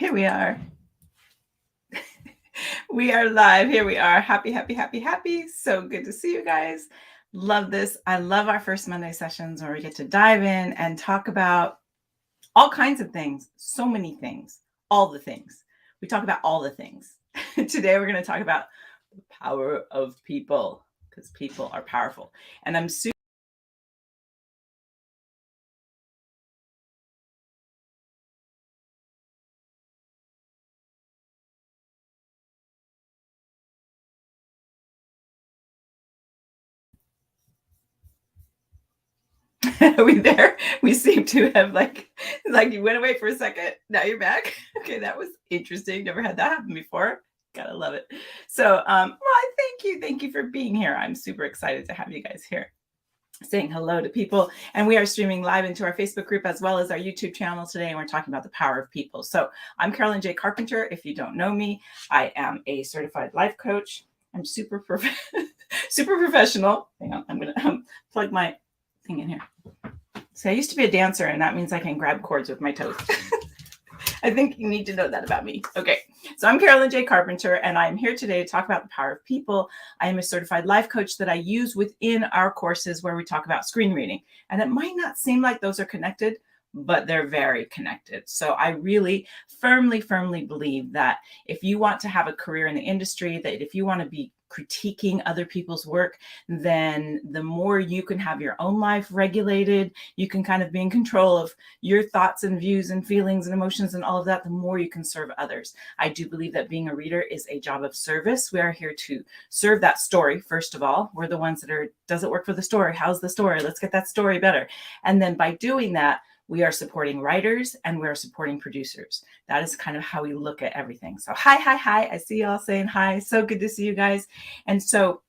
Here we are. We are live. Here we are. Happy, happy, happy, happy. So good to see you guys. Love this. I love our first Monday sessions where we get to dive in and talk about all kinds of things. So many things. All the things. We talk about all the things. Today we're going to talk about the power of people, because people are powerful. And I'm super Are we there? We seem to have like you went away for a second. Now you're back. Okay, that was interesting. Never had that happen before. Gotta love it. So, thank you for being here. I'm super excited to have you guys here, saying hello to people. And we are streaming live into our Facebook group as well as our YouTube channel today. And we're talking about the power of people. So I'm Carolyn J. Carpenter. If you don't know me, I am a certified life coach. I'm super professional. Hang on, I'm gonna plug my thing in here. So I used to be a dancer, and that means I can grab chords with my toes. I think you need to know that about me. Okay, so I'm Carolyn J. Carpenter, and I'm here today to talk about the power of people. I am a certified life coach that I use within our courses where we talk about screen reading. And it might not seem like those are connected, but they're very connected. So I really firmly believe that if you want to have a career in the industry, that if you want to be critiquing other people's work, then the more you can have your own life regulated, you can kind of be in control of your thoughts and views and feelings and emotions and all of that, the more you can serve others. I do believe that being a reader is a job of service. We are here to serve that story. First of all, we're the ones that are, does it work for the story? How's the story? Let's get that story better. And then by doing that, we are supporting writers and we are supporting producers. That is kind of how we look at everything. So hi. I see y'all saying hi. So good to see you guys. And so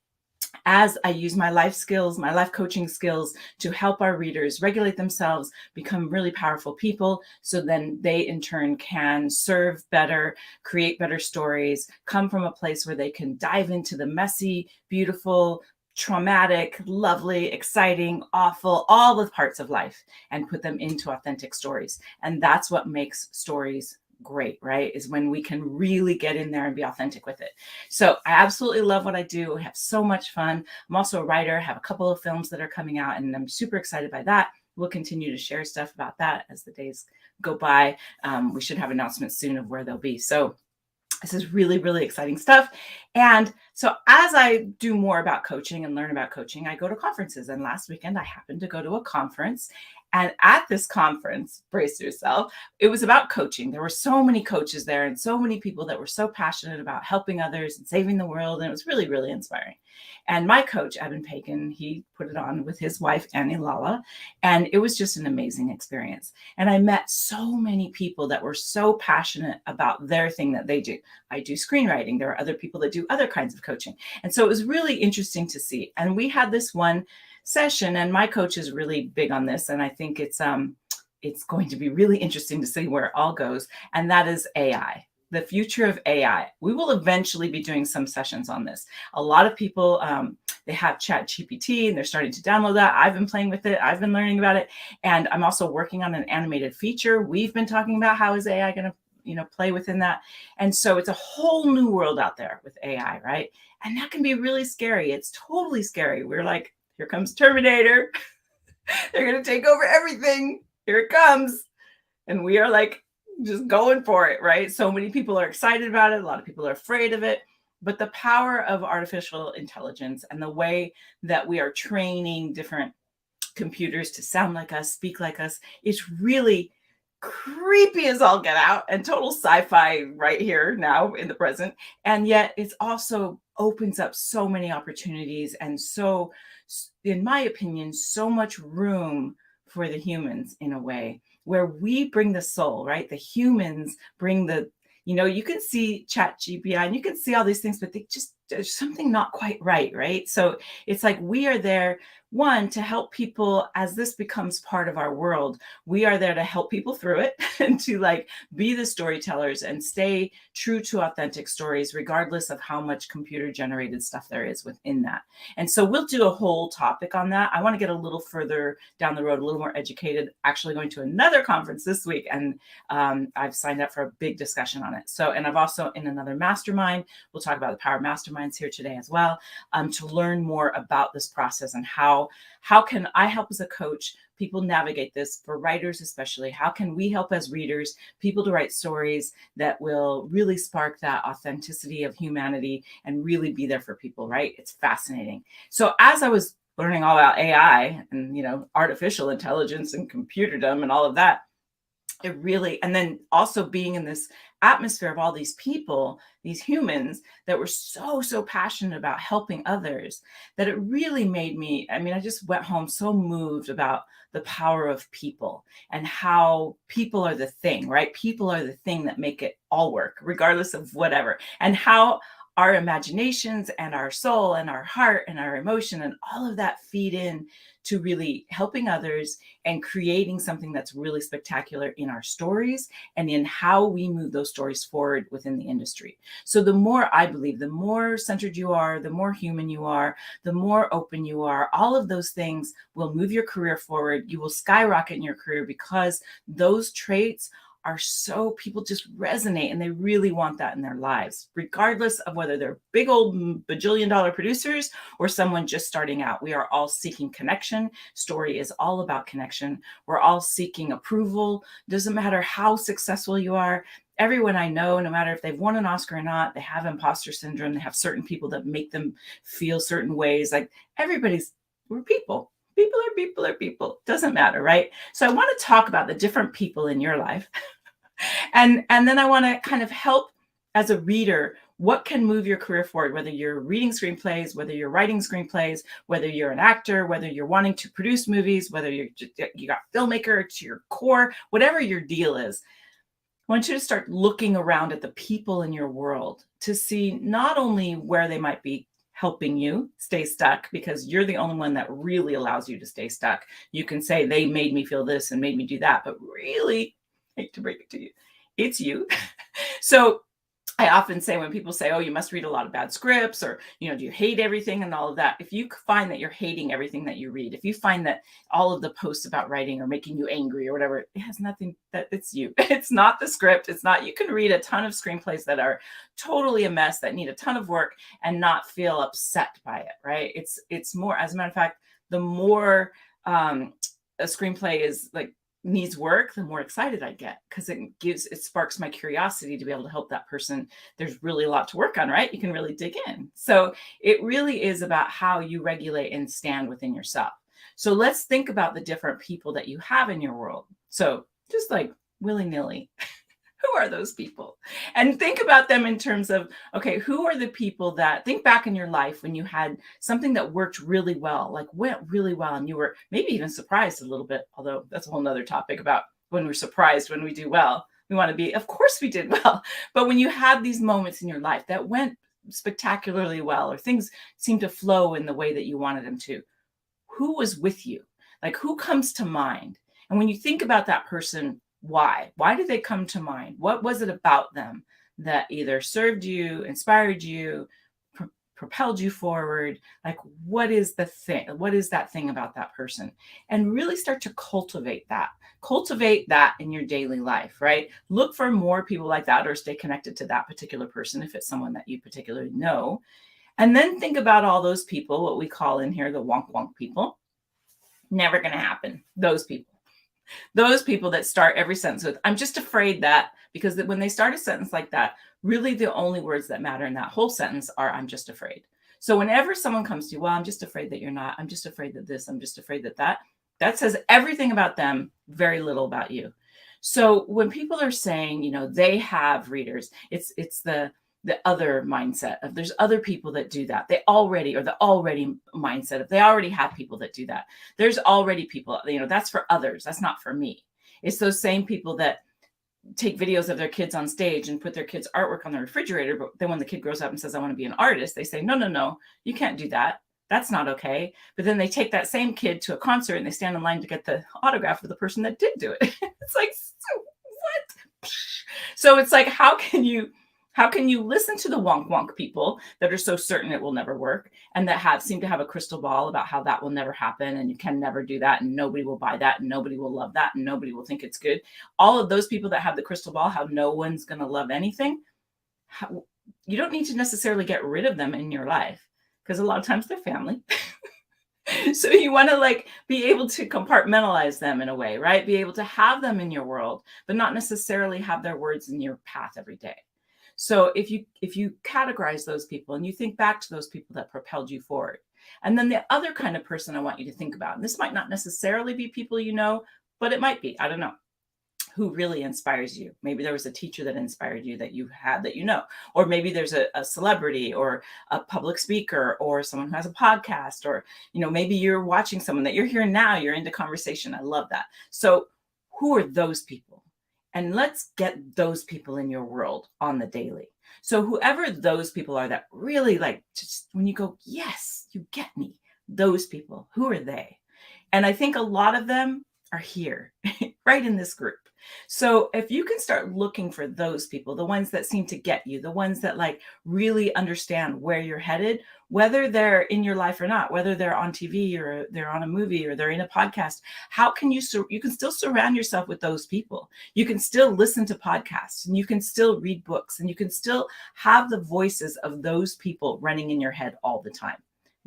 as I use my life skills, my life coaching skills to help our readers regulate themselves, become really powerful people, so then they in turn can serve better, create better stories, come from a place where they can dive into the messy, beautiful, traumatic, lovely, exciting, awful, all the parts of life and put them into authentic stories. And that's what makes stories great, right? Is when we can really get in there and be authentic with it. So I absolutely love what I do. I have so much fun. I'm also a writer, have a couple of films that are coming out, and I'm super excited by that. We'll continue to share stuff about that as the days go by. We should have announcements soon of where they'll be. So this is really exciting stuff. And so as I do more about coaching and learn about coaching, I go to conferences. And last weekend, I happened to go to a conference. And at this conference, brace yourself, it was about coaching. There were so many coaches there and so many people that were so passionate about helping others and saving the world. And it was really inspiring. And my coach, Evan Pagan, he put it on with his wife, Annie Lala. And it was just an amazing experience. And I met so many people that were so passionate about their thing that they do. I do screenwriting. There are other people that do other kinds of coaching. And so it was really interesting to see. And we had this one session, and my coach is really big on this. And I think it's going to be really interesting to see where it all goes. And that is AI. The future of AI. We will eventually be doing some sessions on this. A lot of people, they have ChatGPT and they're starting to download that. I've been playing with it. I've been learning about it. And I'm also working on an animated feature. We've been talking about how is AI going to play within that. And so it's a whole new world out there with AI, right? And that can be really scary. It's totally scary. We're like, here comes Terminator. They're going to take over everything. Here it comes. And we are like, just going for it, right? So many people are excited about it. A lot of people are afraid of it. But the power of artificial intelligence and the way that we are training different computers to sound like us, speak like us, it's really creepy as all get out and total sci-fi right here now in the present. And yet it's also opens up so many opportunities and so, in my opinion, so much room for the humans in a way where we bring the soul, right? The humans bring the, you can see ChatGPT and you can see all these things, but they just there's something not quite right, right? So it's like we are there, one, to help people as this becomes part of our world. We are there to help people through it and to like be the storytellers and stay true to authentic stories, regardless of how much computer generated stuff there is within that. And so we'll do a whole topic on that. I want to get a little further down the road, a little more educated, actually going to another conference this week. And I've signed up for a big discussion on it. So, and I've also in another mastermind, we'll talk about the power of masterminds here today as well, to learn more about this process and how can I help as a coach people navigate this, for writers especially. How can we help as readers people to write stories that will really spark that authenticity of humanity and really be there for people, right? It's fascinating. So as I was learning all about AI and, you know, artificial intelligence and computerdom and all of that, it really, and then also being in this atmosphere of all these people, these humans that were so passionate about helping others, that it really made me, I mean, I just went home so moved about the power of people and how people are the thing, right? People are the thing that make it all work, regardless of whatever, and how our imaginations and our soul and our heart and our emotion and all of that feed in to really helping others and creating something that's really spectacular in our stories and in how we move those stories forward within the industry. So the more, I believe, the more centered you are, the more human you are, the more open you are, all of those things will move your career forward. You will skyrocket in your career because those traits are so, people just resonate and they really want that in their lives, regardless of whether they're big old bajillion-dollar producers or someone just starting out. We are all seeking connection. Story is all about connection. We're all seeking approval. Doesn't matter how successful you are. Everyone I know, no matter if they've won an Oscar or not, they have imposter syndrome. They have certain people that make them feel certain ways. Like we're people. People are people. Doesn't matter, right? So I want to talk about the different people in your life. And then I want to kind of help as a reader, what can move your career forward, whether you're reading screenplays, whether you're writing screenplays, whether you're an actor, whether you're wanting to produce movies, whether you got filmmaker to your core, whatever your deal is. I want you to start looking around at the people in your world to see not only where they might be helping you stay stuck, because you're the only one that really allows you to stay stuck. You can say they made me feel this and made me do that, but really, I hate to break it to you, it's you. So I often say when people say, oh, you must read a lot of bad scripts, or, you know, do you hate everything and all of that? If you find that you're hating everything that you read, if you find that all of the posts about writing are making you angry or whatever, it has nothing, that it's you. It's not the script. It's not, you can read a ton of screenplays that are totally a mess, that need a ton of work and not feel upset by it, right? It's more, as a matter of fact, the more a screenplay is like, needs work, the more excited I get, because it sparks my curiosity to be able to help that person. There's really a lot to work on, right? You can really dig in. So it really is about how you regulate and stand within yourself. So let's think about the different people that you have in your world. So just like willy-nilly, who are those people? And think about them in terms of, okay, who are the people that, think back in your life when you had something that worked really well, like went really well, and you were maybe even surprised a little bit, although that's a whole nother topic about when we're surprised when we do well. We want to be, of course we did well, but when you had these moments in your life that went spectacularly well, or things seemed to flow in the way that you wanted them to, who was with you? Like, who comes to mind? And when you think about that person, why did they come to mind? What was it about them that either served you, inspired you, propelled you forward? Like, what is the thing? What is that thing about that person? And really start to cultivate that in your daily life, right? Look for more people like that, or stay connected to that particular person if it's someone that you particularly know. And then think about all those people, what we call in here the wonk wonk people. Never going to happen. Those people that start every sentence with, I'm just afraid that, because when they start a sentence like that, really the only words that matter in that whole sentence are, I'm just afraid. So whenever someone comes to you, well, I'm just afraid that you're not, I'm just afraid that this, I'm just afraid that that says everything about them, very little about you. So when people are saying, you know, they have readers, it's the other mindset of there's other people that do that. The already mindset of they already have people that do that. There's already people, you know, that's for others. That's not for me. It's those same people that take videos of their kids on stage and put their kids' artwork on the refrigerator. But then when the kid grows up and says, I want to be an artist, they say, no, you can't do that. That's not okay. But then they take that same kid to a concert and they stand in line to get the autograph of the person that did do it. It's like, so what? So it's like, how can you listen to the wonk people that are so certain it will never work and that seem to have a crystal ball about how that will never happen and you can never do that and nobody will buy that and nobody will love that and nobody will think it's good. All of those people that have the crystal ball, how no one's going to love anything. You don't need to necessarily get rid of them in your life because a lot of times they're family. So you want to like be able to compartmentalize them in a way, right? Be able to have them in your world, but not necessarily have their words in your path every day. So if you categorize those people and you think back to those people that propelled you forward, and then the other kind of person I want you to think about, and this might not necessarily be people you know, but it might be, I don't know, who really inspires you. Maybe there was a teacher that inspired you that you had that you know, or maybe there's a celebrity or a public speaker or someone who has a podcast, or, you know, maybe you're watching someone that you're hearing now, you're into conversation. I love that. So who are those people? And let's get those people in your world on the daily. So whoever those people are that really like, just when you go, yes, you get me, those people, who are they? And I think a lot of them are here, right in this group. So if you can start looking for those people, the ones that seem to get you, the ones that like really understand where you're headed, whether they're in your life or not, whether they're on TV or they're on a movie or they're in a podcast, how can you can still surround yourself with those people. You can still listen to podcasts and you can still read books and you can still have the voices of those people running in your head all the time.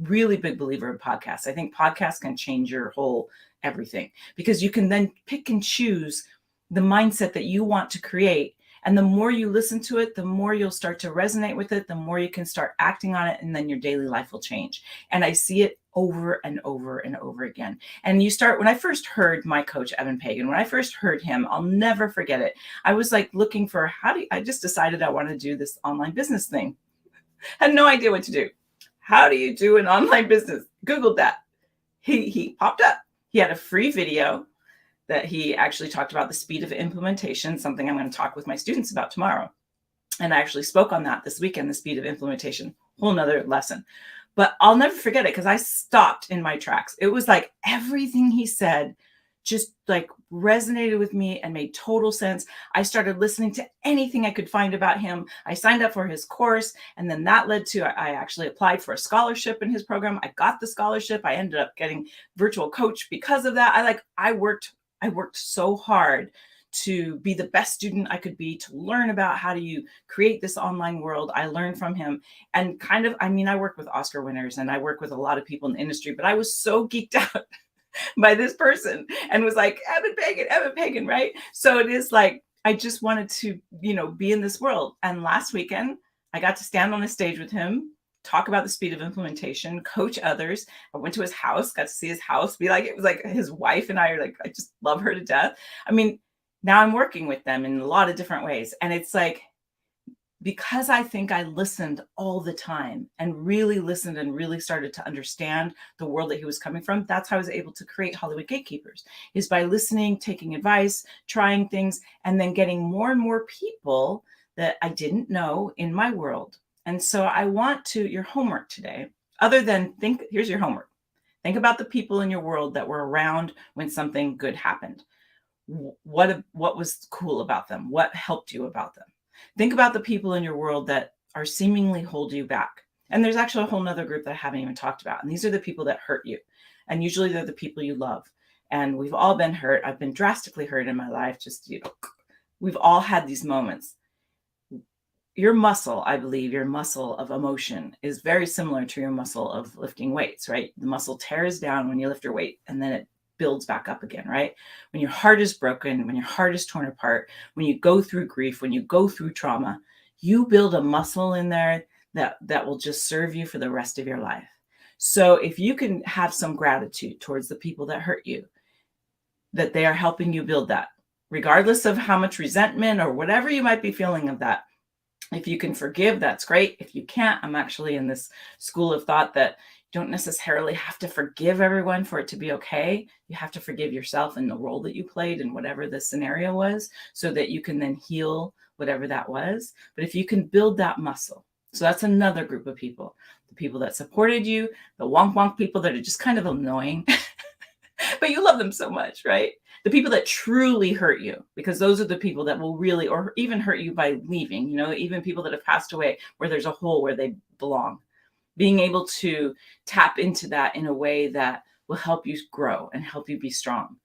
Really big believer in podcasts. I think podcasts can change your whole everything because you can then pick and choose the mindset that you want to create. And the more you listen to it, the more you'll start to resonate with it, the more you can start acting on it, and then your daily life will change. And I see it over and over and over again. And when I first heard my coach, Evan Pagan, when I first heard him, I'll never forget it. I was like looking for I just decided I wanted to do this online business thing. Had no idea what to do. How do you do an online business? Googled that. He popped up. He had a free video that he actually talked about the speed of implementation, something I'm going to talk with my students about tomorrow. And I actually spoke on that this weekend, the speed of implementation, whole nother lesson. But I'll never forget it because I stopped in my tracks. It was like everything he said just like resonated with me and made total sense. I started listening to anything I could find about him. I signed up for his course, and then that led to I actually applied for a scholarship in his program. I got the scholarship. I ended up getting virtual coach because of that. I worked so hard to be the best student I could be, to learn about how do you create this online world. I learned from him and I work with Oscar winners and I work with a lot of people in the industry, but I was so geeked out by this person and was like, Evan Pagan, right? So it is like, I just wanted to, be in this world. And last weekend, I got to stand on a stage with him, talk about the speed of implementation, coach others. I went to his house, got to see his house, it was like his wife and I are like, I just love her to death. I mean, now I'm working with them in a lot of different ways. And it's like, because I think I listened all the time and really listened and really started to understand the world that he was coming from, that's how I was able to create Hollywood Gatekeepers, is by listening, taking advice, trying things, and then getting more and more people that I didn't know in my world. And so I want your homework today, other than here's your homework. Think about the people in your world that were around when something good happened. What was cool about them? What helped you about them? Think about the people in your world that are seemingly hold you back. And there's actually a whole nother group that I haven't even talked about. And these are the people that hurt you. And usually they're the people you love. And we've all been hurt. I've been drastically hurt in my life. We've all had these moments. Your muscle, I believe, your muscle of emotion is very similar to your muscle of lifting weights, right? The muscle tears down when you lift your weight and then it builds back up again, right? When your heart is broken, when your heart is torn apart, when you go through grief, when you go through trauma, you build a muscle in there that will just serve you for the rest of your life. So if you can have some gratitude towards the people that hurt you, that they are helping you build that, regardless of how much resentment or whatever you might be feeling of that. If you can forgive, that's great. If you can't, I'm actually in this school of thought that don't necessarily have to forgive everyone for it to be okay. You have to forgive yourself and the role that you played in whatever the scenario was, so that you can then heal whatever that was. But if you can build that muscle, so that's another group of people. The people that supported you, the wonk wonk people that are just kind of annoying, but you love them so much, right? The people that truly hurt you, because those are the people that will really, or even hurt you by leaving, even people that have passed away where there's a hole where they belong. Being able to tap into that in a way that will help you grow and help you be strong.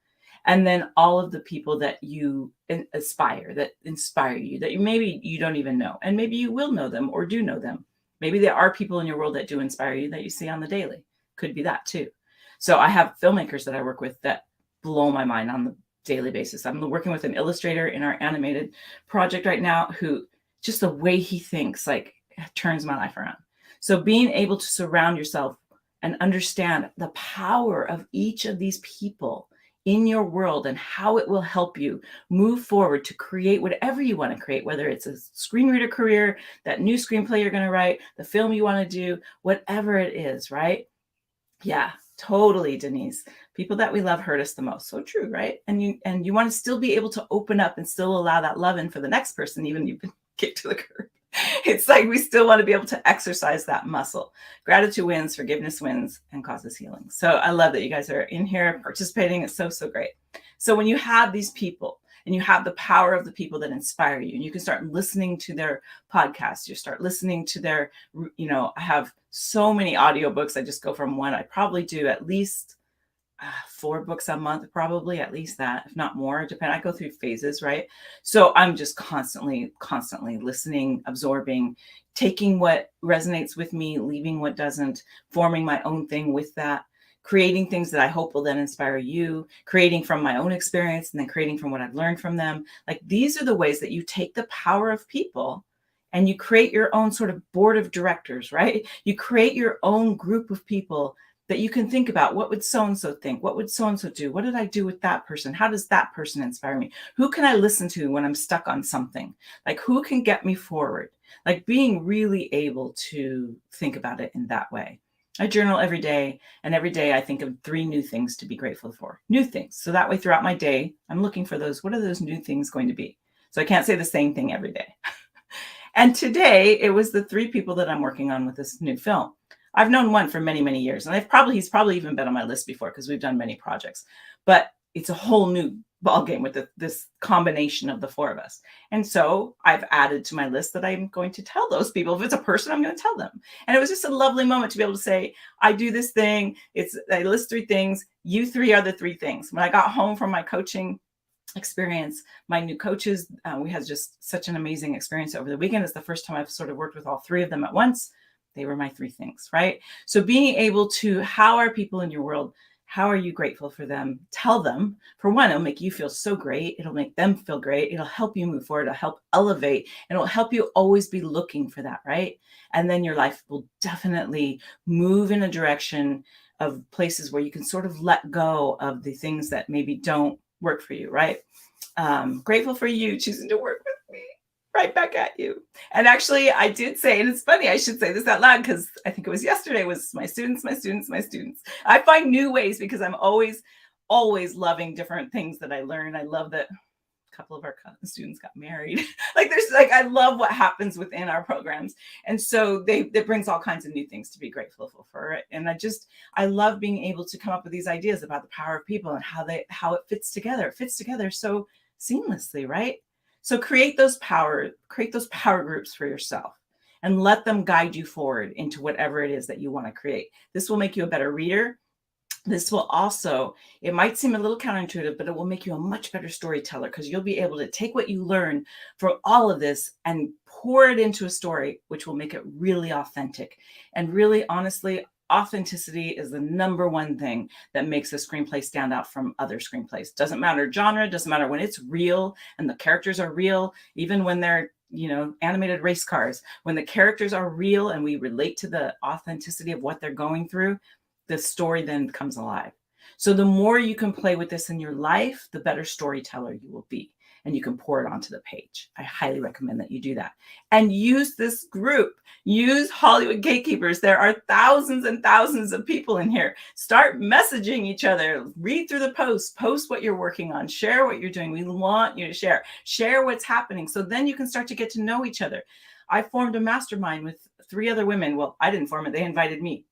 And then all of the people that you aspire, that inspire you, that maybe you don't even know, and maybe you will know them or do know them. Maybe there are people in your world that do inspire you that you see on the daily. Could be that too. So I have filmmakers that I work with that blow my mind on the daily basis. I'm working with an illustrator in our animated project right now who just the way he thinks like turns my life around. So being able to surround yourself and understand the power of each of these people in your world and how it will help you move forward to create whatever you want to create, whether it's a screen reader career, that new screenplay you're going to write, the film you want to do, whatever it is, right? Yeah, totally, Denise. People that we love hurt us the most. So true, right? And you want to still be able to open up and still allow that love in for the next person, even if you've been kicked to the curb. It's like we still want to be able to exercise that muscle. Gratitude wins, forgiveness wins, and causes healing. So I love that you guys are in here participating. It's so, so great. So when you have these people and you have the power of the people that inspire you, and you can start listening to their podcasts, you start listening to their, I have so many audiobooks. I just go from one. I probably do at least 4 books a month, probably at least that, if not more, I go through phases, right? So I'm just constantly listening, absorbing, taking what resonates with me, leaving what doesn't, forming my own thing with that, creating things that I hope will then inspire you, creating from my own experience, and then creating from what I've learned from them. Like, these are the ways that you take the power of people and you create your own sort of board of directors, right? You create your own group of people that you can think about. What would so-and-so think? What would so-and-so do? What did I do with that person? How does that person inspire me? Who can I listen to when I'm stuck on something? Like, who can get me forward? Like, being really able to think about it in that way. I journal every day, and every day I think of 3 new things to be grateful for. New things. So that way throughout my day, I'm looking for those. What are those new things going to be? So I can't say the same thing every day. And today it was the 3 people that I'm working on with this new film. I've known one for many, many years, and he's probably even been on my list before because we've done many projects, but it's a whole new ballgame with this combination of the 4 of us. And so I've added to my list that I'm going to tell those people. If it's a person, I'm going to tell them. And it was just a lovely moment to be able to say, I do this thing. I list 3 things. You 3 are the 3 things. When I got home from my coaching experience, my new coaches, we had just such an amazing experience over the weekend. It's the first time I've sort of worked with all 3 of them at once. They were my 3 things, right? So being able to, how are people in your world? How are you grateful for them? Tell them. For one, it'll make you feel so great. It'll make them feel great. It'll help you move forward. It'll help elevate. And it'll help you always be looking for that, right? And then your life will definitely move in a direction of places where you can sort of let go of the things that maybe don't work for you, right? Grateful for you choosing to work with me. Right back at you. And actually, I did say, and it's funny, I should say this out loud because I think it was yesterday, was my students. I find new ways because I'm always loving different things that I learn. I love that a couple of our students got married. I love what happens within our programs. And so that brings all kinds of new things to be grateful for. And I love being able to come up with these ideas about the power of people and how it fits together. It fits together so seamlessly, right? So create those power groups for yourself and let them guide you forward into whatever it is that you want to create. This will make you a better reader. This will also, it might seem a little counterintuitive, but it will make you a much better storyteller because you'll be able to take what you learn from all of this and pour it into a story, which will make it really authentic. And really, honestly, authenticity is the number one thing that makes a screenplay stand out from other screenplays. Doesn't matter genre, doesn't matter when it's real and the characters are real, even when they're, animated race cars. When the characters are real and we relate to the authenticity of what they're going through, the story then comes alive. So the more you can play with this in your life, the better storyteller you will be. and you can pour it onto the page. I highly recommend that you do that. And use this group. Use Hollywood Gatekeepers. There are thousands and thousands of people in here. Start messaging each other. Read through the posts. Post what you're working on. Share what you're doing. We want you to share. Share what's happening. So then you can start to get to know each other. I formed a mastermind with 3 other women. Well, I didn't form it. They invited me.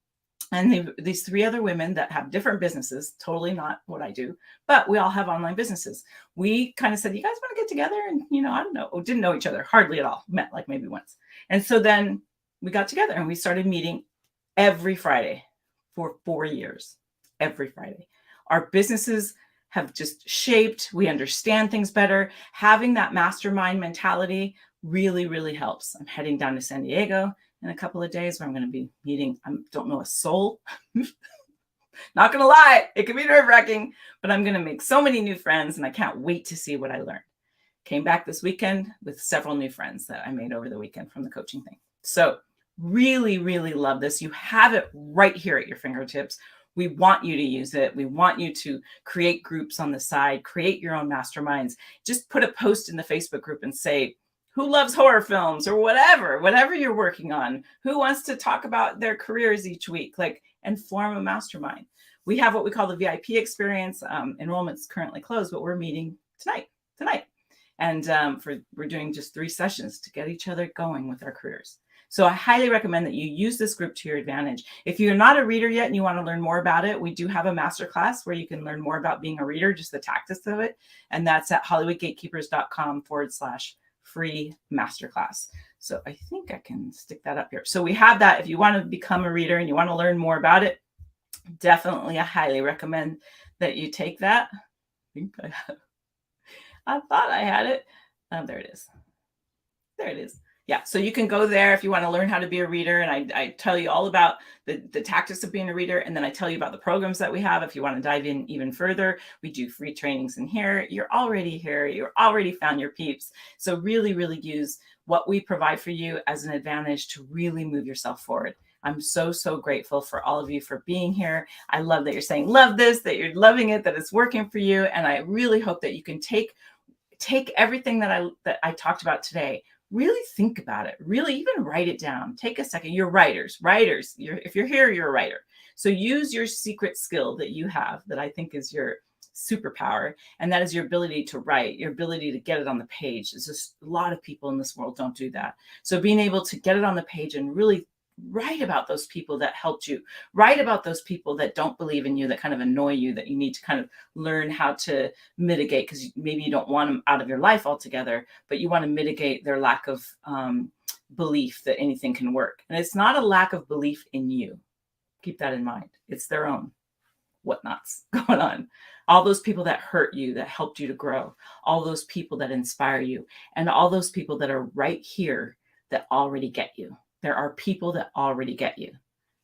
And these 3 other women that have different businesses, totally not what I do, but we all have online businesses. We kind of said, you guys want to get together? And, I don't know, didn't know each other hardly at all, met like maybe once. And so then we got together and we started meeting every Friday for 4 years, every Friday. Our businesses have just shaped. We understand things better. Having that mastermind mentality really, really helps. I'm heading down to San Diego in a couple of days where I'm going to be meeting, I don't know a soul. Not going to lie, it can be nerve-wracking, but I'm going to make so many new friends and I can't wait to see what I learned. Came back this weekend with several new friends that I made over the weekend from the coaching thing. So really, really love this. You have it right here at your fingertips. We want you to use it. We want you to create groups on the side, create your own masterminds. Just put a post in the Facebook group and say, who loves horror films or whatever you're working on, who wants to talk about their careers each week, and form a mastermind. We have what we call the VIP experience. Enrollment's currently closed, but we're meeting tonight. And we're doing just 3 sessions to get each other going with our careers. So I highly recommend that you use this group to your advantage. If you're not a reader yet and you want to learn more about it, we do have a masterclass where you can learn more about being a reader, just the tactics of it. And that's at hollywoodgatekeepers.com/free masterclass. So I think I can stick that up here. So we have that. If you want to become a reader and you want to learn more about it, definitely I highly recommend that you take that. I thought I had it. Oh, there it is. Yeah, so you can go there if you want to learn how to be a reader. And I tell you all about the tactics of being a reader. And then I tell you about the programs that we have. If you want to dive in even further, we do free trainings in here. You're already here. You're already found your peeps. So really, really use what we provide for you as an advantage to really move yourself forward. I'm so, so grateful for all of you for being here. I love that you're saying, love this, that you're loving it, that it's working for you. And I really hope that you can take everything that I talked about today. Really think about it. Really even write it down. Take a second. You're writers. If you're here, you're a writer. So use your secret skill that you have that I think is your superpower. And that is your ability to write, your ability to get it on the page. It's just a lot of people in this world don't do that. So being able to get it on the page and really write about those people that helped you, write about those people that don't believe in you, that kind of annoy you, that you need to kind of learn how to mitigate, because maybe you don't want them out of your life altogether, but you want to mitigate their lack of belief that anything can work. And it's not a lack of belief in you. Keep that in mind. It's their own whatnots going on. All those people that hurt you, that helped you to grow, all those people that inspire you, and all those people that are right here that already get you. There are people that already get you.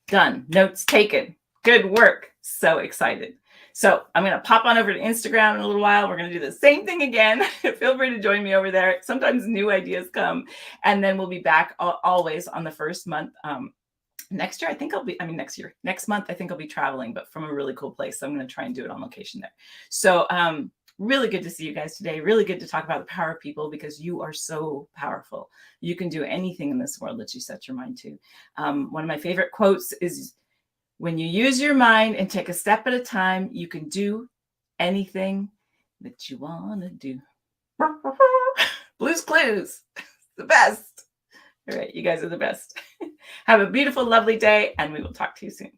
Done. Notes taken. Good work. So excited. So I'm going to pop on over to Instagram in a little while. We're going to do the same thing again. Feel free to join me over there. Sometimes new ideas come. And then we'll be back always on the first month. Next month, I think I'll be traveling, but from a really cool place. So I'm going to try and do it on location there. So really good to see you guys today. Really good to talk about the power of people, because you are so powerful. You can do anything in this world that you set your mind to. One of my favorite quotes is, when you use your mind and take a step at a time, you can do anything that you want to do. Blue's Clues. The best. All right, you guys are the best. Have a beautiful, lovely day, and we will talk to you soon.